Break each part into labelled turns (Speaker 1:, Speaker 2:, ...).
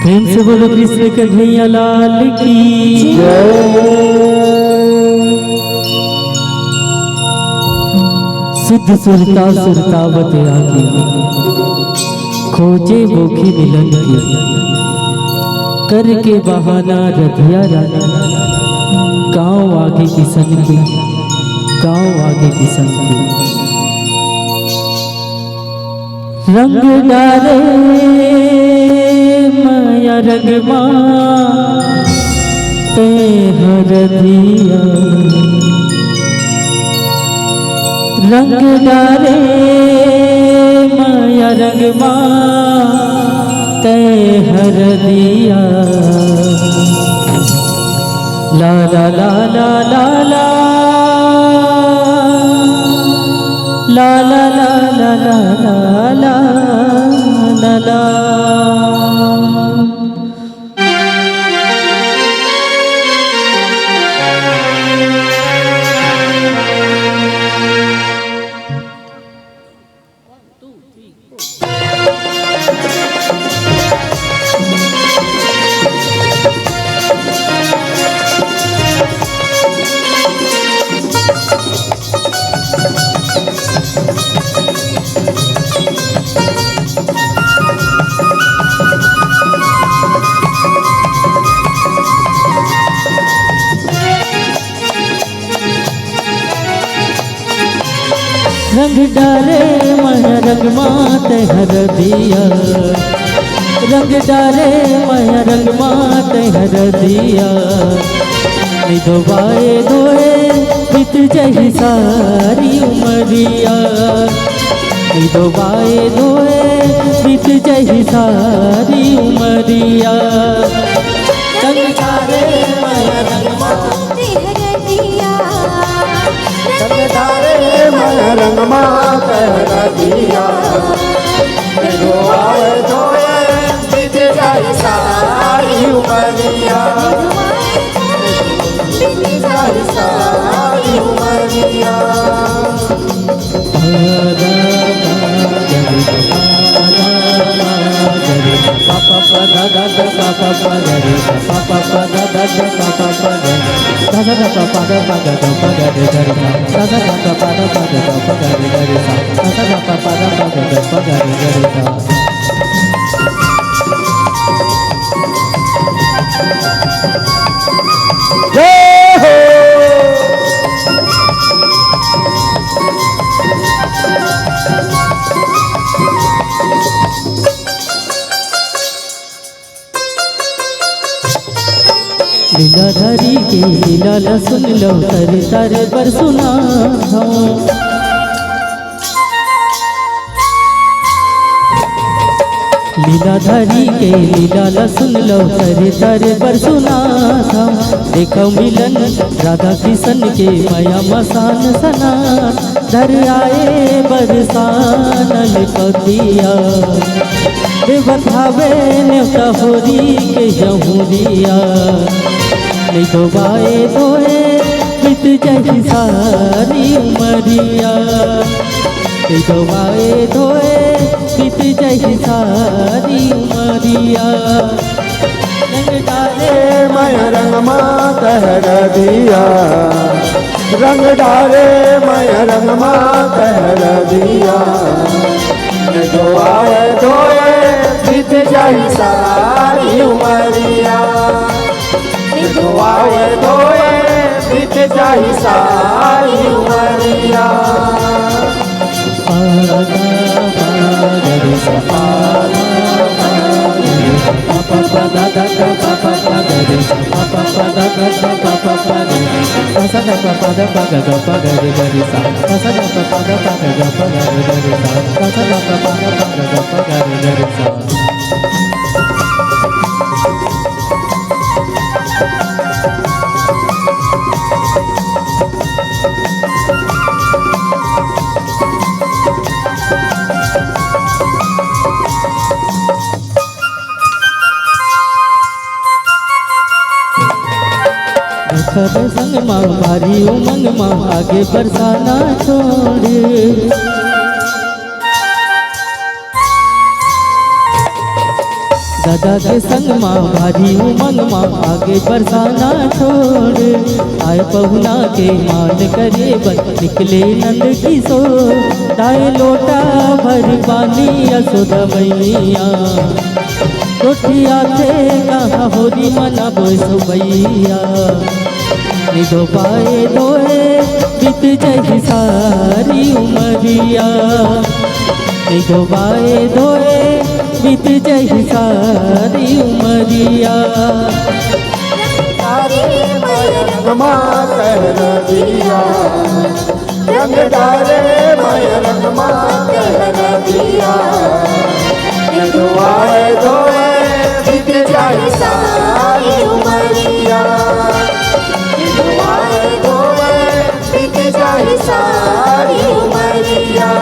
Speaker 1: प्रेम से बोलो कृष्ण कन्हैया लाल की सिद्ध सुरता सुरतावत आगे खोजे भूखी मिलन की करके बहाना रधिया रानी गाँव आगे किसन की गाँव आगे किसन की रंग डाले माया रंगमा ते हरदिया रंग डाले माया रंगमा ते हरदिया ला ला ला ला ला ला ला ला ला ला ला ला ला ला रंग डाले माया रंगमा ते हरदिया रंग डाले माया रंगमा ते हरदिया निधवाए दोए बीत जही सारी उमरिया निधवाए दोए बीत जही सारी उमरिया रंग डाले माया रंगमा ते हरदिया
Speaker 2: रंग डाले माया रंगमा ते हरदिया निधवाए दोए बीत जही सारी उमरिया सारी उमरिया पापा पदा दा पापा पदा रे पापा पदा दा पापा पदा दादा दा पापा पदा दा पदा रे दादा दा पापा पदा दा पदा रे दादा दा पापा पदा दा पदा रे लीलाधारी के लीला सुन लो तारे तारे पर सुना लीलाधारी के लीला सुन लो तारे तारे पर सुना देखो मिलन राधा कृष्ण के माया मसान सना
Speaker 1: दरियाए बरसानल पतिया बतावे न्योता होरी के जहुरिया नहीं दोबाए दोए बीत जाही सारी उमरिया नहीं दोबाए दोए बीत जाही सारी उमरिया
Speaker 2: रंग डाले मैं रंग माँ कहर दिया, रंग डाले मैं रंग माँ कहर दिया। जो आए धोए बीत जाही सारी उमरिया, जो आए धोए बीत जाही सारी उमरिया।
Speaker 1: खबर संग माँ भारी उमंग माँ आगे बरसाना छोड़। दादा के संग माँ भारी उमंग माँ आगे बरसाना छोड़। आए पहुना के मान करे बन निकले नंद किशोर। दाए लोटा भर पानी यशोदा मैया रोटिया थे कहाँ होरी मना बोई सुबैया। निदो पाए दोए बीत जाही सारी उमरिया, निदो पाए दोए बीत जाही सारी उमरिया।
Speaker 2: रंग माँ कहर दिया, रंग डाले मैं रंग माँ कहर दिया। जो आए धोए बीत जाही सारी उमरिया, जो आए धोए बीत जाही सारी उमरिया।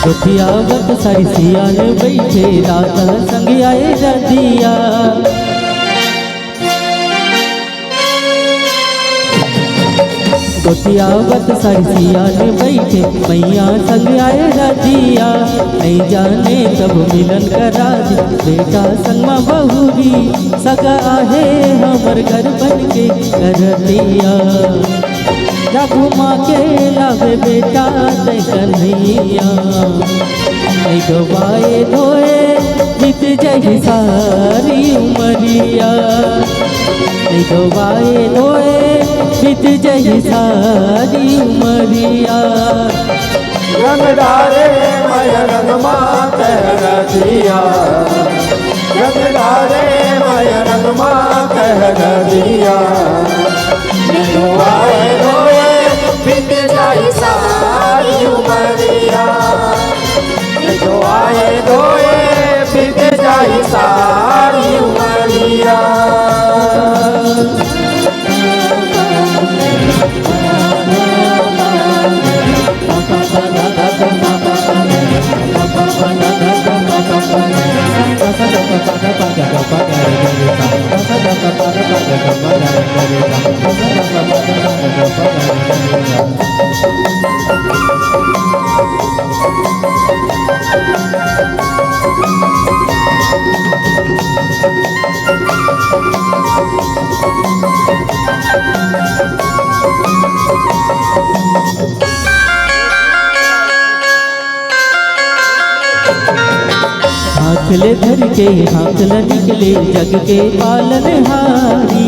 Speaker 1: गोठियावत सारी सियान बैठे दादा संग आए रदिया। गोठियावत सारी सियान बैठे मैया संग आए रदिया। नहीं जाने तब मिलन करा दी बेटा संग माँ बहुरी। सगा आहे हमर घर बन के कर दिया। जा घुमा के लावे बेटा ते कन्हैया। नहीं दोबाए धोए बीत जाही सारी उमरिया, नहीं दोबाए धोए बीत जाही सारी उमरिया।
Speaker 2: रंग डाले मैं रंग माँ कहर दिया, रंग डाले मैं रंग माँ कहर दिया। जो आए धोए बीत जाही सारी उमरिया, जो आए धोए बीत जाही सारी उमरिया।
Speaker 1: हाथ ले धर के हाथ ल निकले जग के पालनहारी।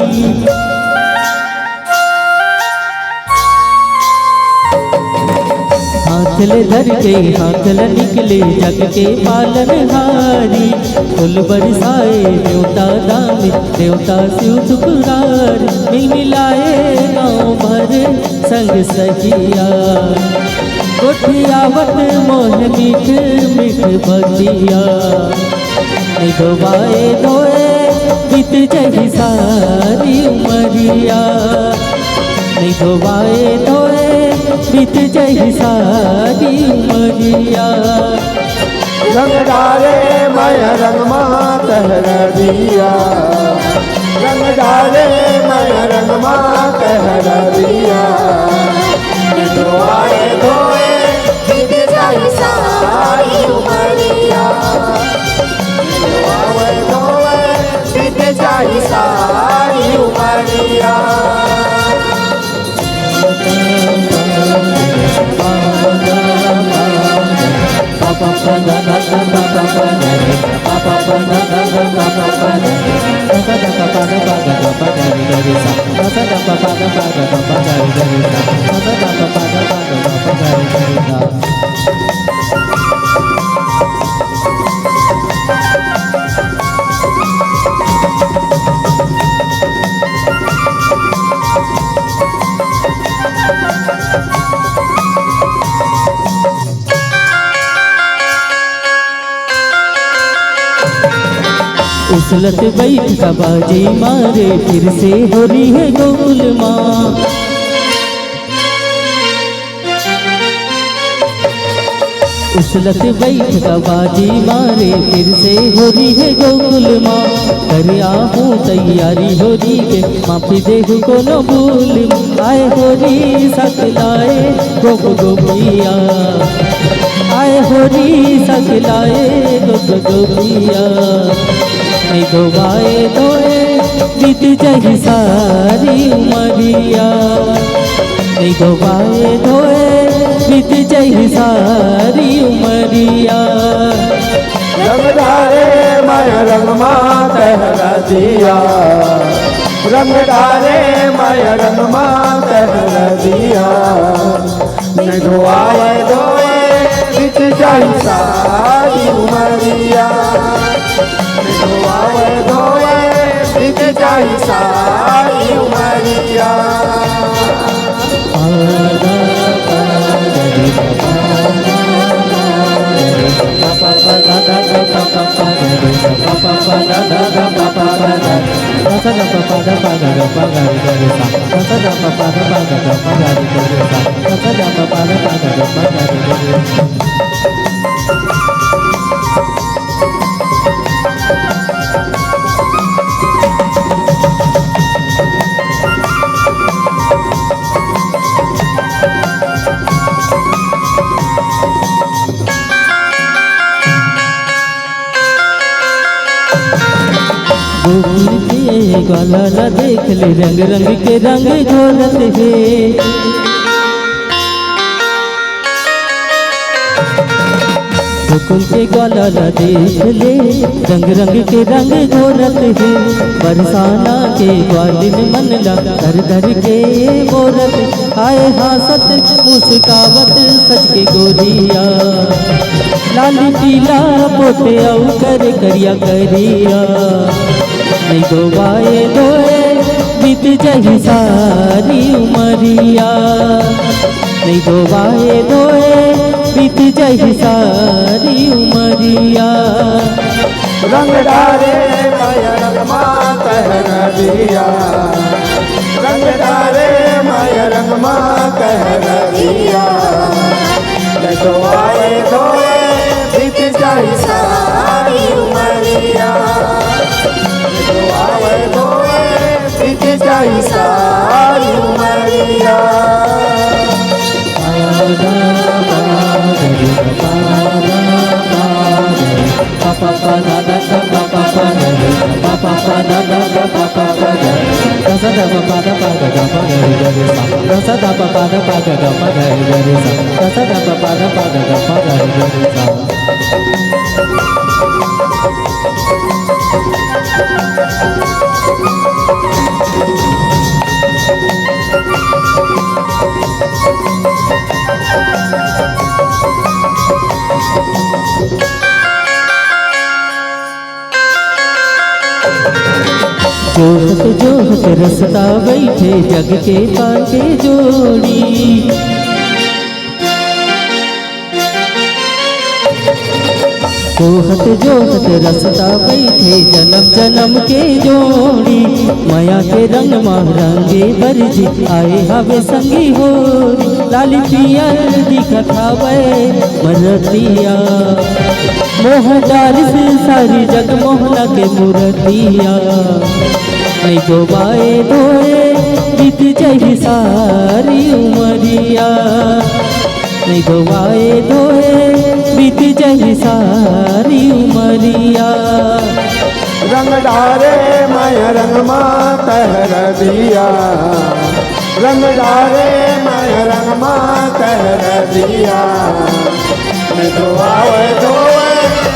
Speaker 1: हाथ ले धर के हाथ ल निकले जग के पालनहारी। फूल बरसाए देवता दान देवता शिव ठुकरार। मिल मिलाए गाँव भर संग सहिया कोठियावत मोह मीठ मीठ बतिया। निधोबाए धोए बीत जही सारी उमरिया। निधोबाए धोए बीत जही सारी उमरिया।
Speaker 3: रंग डाले माया रंग माँ कहर दिया। रंग डाले माया रंग माँ कहर दिया। धोए धोए बीत जाई सारी उमरिया। धोए धोए बीत जाई सारी उमरिया।
Speaker 1: उछलत बैठ का बाजे मारे फिर से हो रही है गोकुल माँ। उछलत बैठ का बाजी मारे फिर से हो रही है गोकुल माँ। करिया हूँ तैयारी हो रही के माफी देख को न भूल। आए हो रही सकलाए गोप गोपिया। आए हो रही सकलाए गोप गोपिया। निधोबाए धोए बीत जही सारी उमरिया। निधोबाए धोए बीत जही सारी उमरिया।
Speaker 3: रंग डाले माया रंग माँ कहरा दिया। रंग डाले माया रंग माँ कहरा दिया। धोए धोए बीत जाई सारी उमरिया। धोए धोए बीत जाई सारी उमरिया।
Speaker 1: गोकुल के ग्वाला देख ले रंग रंग के रंग घोलत है। गोकुल के ग्वाला देख ले रंग रंग के रंग घोलत है। बरसाना के ग्वालिन मनला धर धर के बोलत। आए हासत मुस्कावत सच के गोरिया। लाली पीला पोते औ कर करिया करिया। निधोबाए धोए बीत जही सारी उमरिया। निधोबाए धोए बीत जही सारी उमरिया।
Speaker 3: रंग डाले माया रंग माँ कहरा दिया। रंग डाले माया रंग माँ कहरा दिया। धोए धोए बीत जाई सारी उमरिया। धोए धोए बीत जाई सारी Umaria.
Speaker 1: pa pa da da da pa pa pa da da pa pa pa da da da pa pa pa da da
Speaker 2: सा दा पा दा पा गा गा पा गा रे गा रे सा दा सा दा पा दा पा गा गा पा गा रे गा रे सा दा सा दा पा दा पा गा गा पा गा रे गा रे सा।
Speaker 1: जोहत जोहत रसता बैठे जग के पाके जोड़ी, जोहत जोहत रसता बैठे जन्म जन्म के जोड़ी। माया के रंग माह रंगे बरजी आए हवे संगी हो, लाली पियर दिखत हवे मरतिया। मोह डाल से सारी जग मोहना के मूर्तिया, नहीं डोबाए धोए बीत जाए सारी उमरिया। नहीं डोबाए धोए बीत जाए सारी उमरिया।
Speaker 3: रंग डारे माया रंग माँ तहर दिया, रंग डारे माया रंग माँ तहर दिया। मैं धोए धोए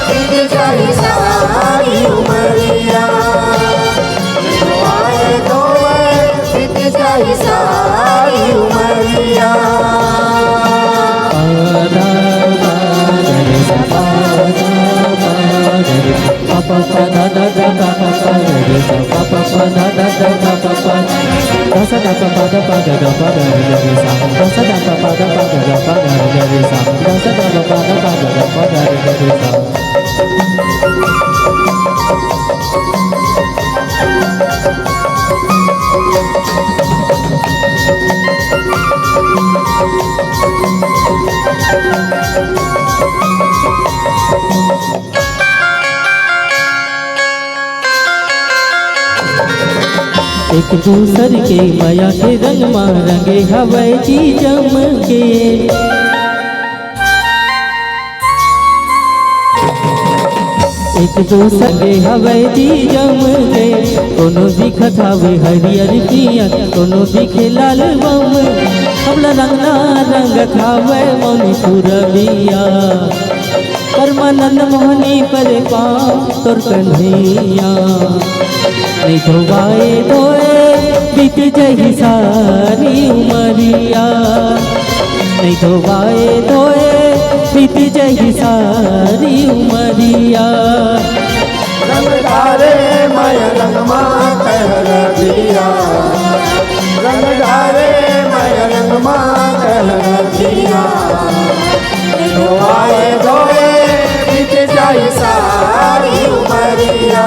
Speaker 3: बीत जाए सारी उमरिया, धोए धोए बीत जाए सारी Umaria.
Speaker 1: pa pa da da da da pa pa re sa pa pa pa da da da da pa pa da sa da pa da pa ga ga pa ga re sa da sa da pa da pa ga ga pa ga re sa da sa da pa da pa ga ga pa ga re sa। एक दूसर के माया के रंग माँ रंगे हवाई जी जम के, एक दूसर के हवाई जी जम के। दोनों दिखत हवे हरियर पिया, दोनों दिखे लाल बम। हमला रंगना रंगत हवे मौनी पुरबिया, परमानंद मोहनी पर पाँव तोर कन्हैया। नहीं धोबाए धोए बीत जाए सारी उमरिया, नहीं धोबाए धोए बीत जाए सारी उमरिया।
Speaker 3: रंग डारे माया रंग माँ तहर दिया, रंग डारे माया रंग माँ तहर दिया। धोए धोए बीत जाए सारी उमरिया,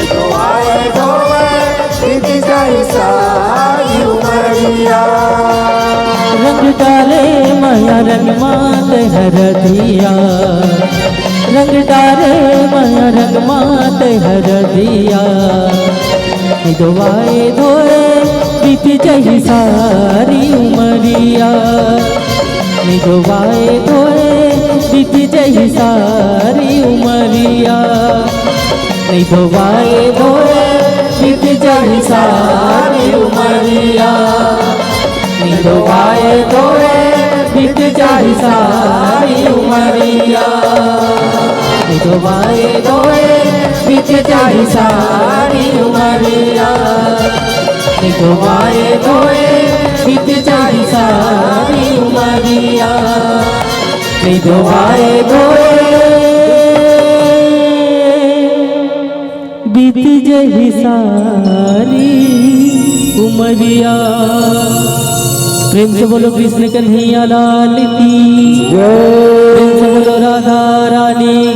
Speaker 3: धोए धोए बीत जाए सारी उमरिया।
Speaker 1: रंग डाले माया रंग मात हर दिया, रंग डाले माया रंग मात हर दिया। धोए धोए बीत जाए सारी उमरिया, धोए धोए बीत जाए सारी उमरिया। नहीं धोबाए धोए बीत जाए सारी उमरिया, नहीं धोबाए धोए बीत जाए सारी उमरिया। नहीं धोबाए धोए बीत जाए सारी उमरिया, नहीं धोबाए धोए बीत जाए सारी उमरिया। नहीं धोबाए धोए बीत जाए सारी उमरिया। प्रेम से बोलो कृष्ण कन्हैया लाल की, प्रेम से बोलो राधा रानी